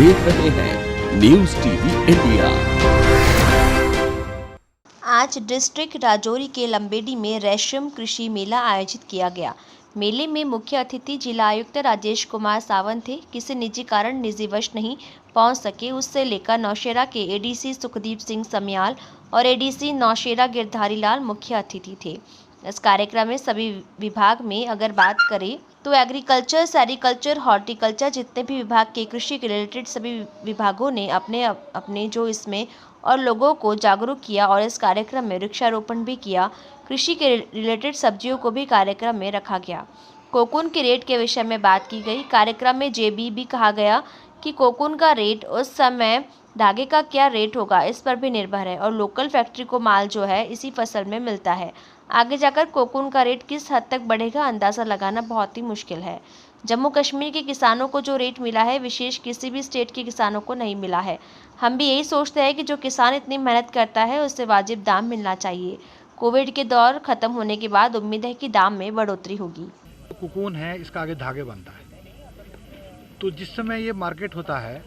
देख रहे हैं न्यूज टीवी इंडिया। आज डिस्ट्रिक्ट राजौरी के लंबेडी में रेशम कृषि मेला आयोजित किया गया। मेले में मुख्य अतिथि जिला आयुक्त राजेश कुमार सावंत थे। किसी निजी कारण निजीवश नहीं पहुंच सके, उससे लेकर नौशेरा के एडीसी सुखदीप सिंह समियाल और एडीसी नौशेरा गिरधारी लाल मुख्य अतिथि थे। इस कार्यक्रम में सभी विभाग में अगर बात करें तो एग्रीकल्चर, सेरिकल्चर, हॉर्टिकल्चर, जितने भी विभाग के कृषि के रिलेटेड सभी विभागों ने अपने जो इसमें और लोगों को जागरूक किया और इस कार्यक्रम में वृक्षारोपण भी किया। कृषि के रिलेटेड सब्जियों को भी कार्यक्रम में रखा गया। कोकून के रेट के विषय में बात की गई। कार्यक्रम में भी कहा गया कि कोकून का रेट उस समय धागे का क्या रेट होगा इस पर भी निर्भर है और लोकल फैक्ट्री को माल जो है इसी फसल में मिलता है। आगे जाकर कोकून का रेट किस हद तक बढ़ेगा अंदाज़ा लगाना बहुत ही मुश्किल है। जम्मू कश्मीर के किसानों को जो रेट मिला है विशेष किसी भी स्टेट के किसानों को नहीं मिला है। हम भी यही सोचते हैं कि जो किसान इतनी मेहनत करता है उससे वाजिब दाम मिलना चाहिए। कोविड के दौर खत्म होने के बाद उम्मीद है कि दाम में बढ़ोतरी होगी। कोकून है, इसका आगे धागे बनता है, तो जिस समय ये मार्केट होता है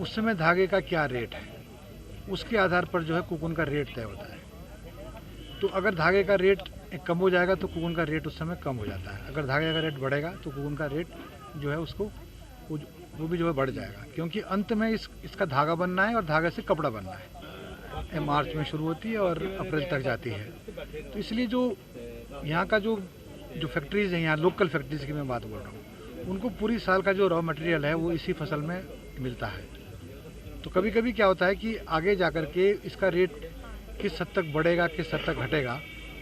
उस समय धागे का क्या रेट है उसके आधार पर जो है कोकून का रेट तय होता है। तो अगर धागे का रेट कम हो जाएगा तो कोकून का रेट उस समय कम हो जाता है। अगर धागे का रेट बढ़ेगा तो कोकून का रेट जो है उसको वो भी जो है बढ़ जाएगा, क्योंकि अंत में इसका धागा बनना है और धागे से कपड़ा बनना है। ये मार्च में शुरू होती है और अप्रैल तक जाती है। तो इसलिए जो यहाँ का जो फैक्ट्रीज़ हैं, यहाँ लोकल फैक्ट्रीज़ की मैं बात बोल रहा हूँ, उनको पूरी साल का जो रॉ मटेरियल है वो इसी फसल में मिलता है। तो कभी कभी क्या होता है कि आगे जाकर के इसका रेट किस हद तक बढ़ेगा, किस हद तक घटेगा,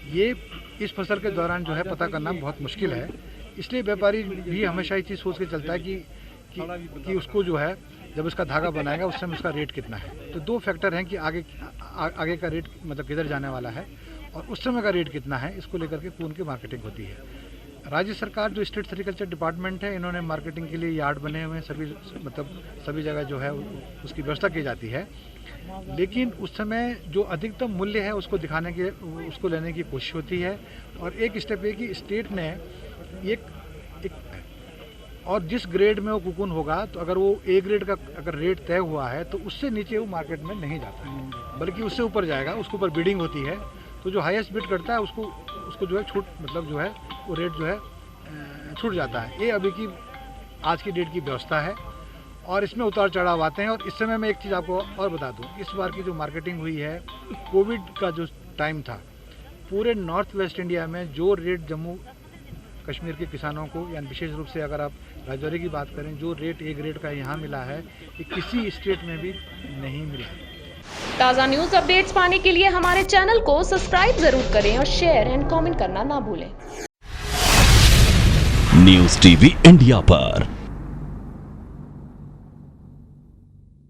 ये इस फसल के दौरान जो है पता करना बहुत मुश्किल है। इसलिए व्यापारी भी हमेशा ये चीज़ सोच के चलता है कि उसको जो है जब उसका धागा बनाएगा उस समय उसका रेट कितना है। तो दो फैक्टर हैं कि आगे का रेट मतलब किधर जाने वाला है और उस समय का रेट कितना है, इसको लेकर के कोकून की मार्केटिंग होती है। राज्य सरकार जो स्टेट सेरिकल्चर डिपार्टमेंट है, इन्होंने मार्केटिंग के लिए यार्ड बने हुए हैं, सभी जगह जो है उसकी व्यवस्था की जाती है। लेकिन उस समय जो अधिकतम मूल्य है उसको दिखाने के उसको लेने की कोशिश होती है। और एक स्टेप है कि स्टेट ने एक और जिस ग्रेड में वो कोकून होगा, तो अगर वो ए ग्रेड का अगर रेट तय हुआ है तो उससे नीचे वो मार्केट में नहीं जाता है, बल्कि उससे ऊपर जाएगा। उसके ऊपर बिडिंग होती है, तो जो हाईएस्ट बिड करता है उसको जो है छूट मतलब जो है वो रेट जो है छूट जाता है। ये अभी की आज की डेट की व्यवस्था है और इसमें उतार चढ़ाव आते हैं। और इस समय मैं एक चीज़ आपको और बता दूं, इस बार की जो मार्केटिंग हुई है, कोविड का जो टाइम था, पूरे नॉर्थ वेस्ट इंडिया में जो रेट जम्मू कश्मीर के किसानों को, या विशेष रूप से अगर आप राजौरी की बात करें, जो रेट ए ग्रेड का यहाँ मिला है ये किसी स्टेट में भी नहीं मिला। ताज़ा न्यूज़ अपडेट्स पाने के लिए हमारे चैनल को सब्सक्राइब जरूर करें और शेयर एंड कमेंट करना ना भूलें। न्यूज टीवी इंडिया पर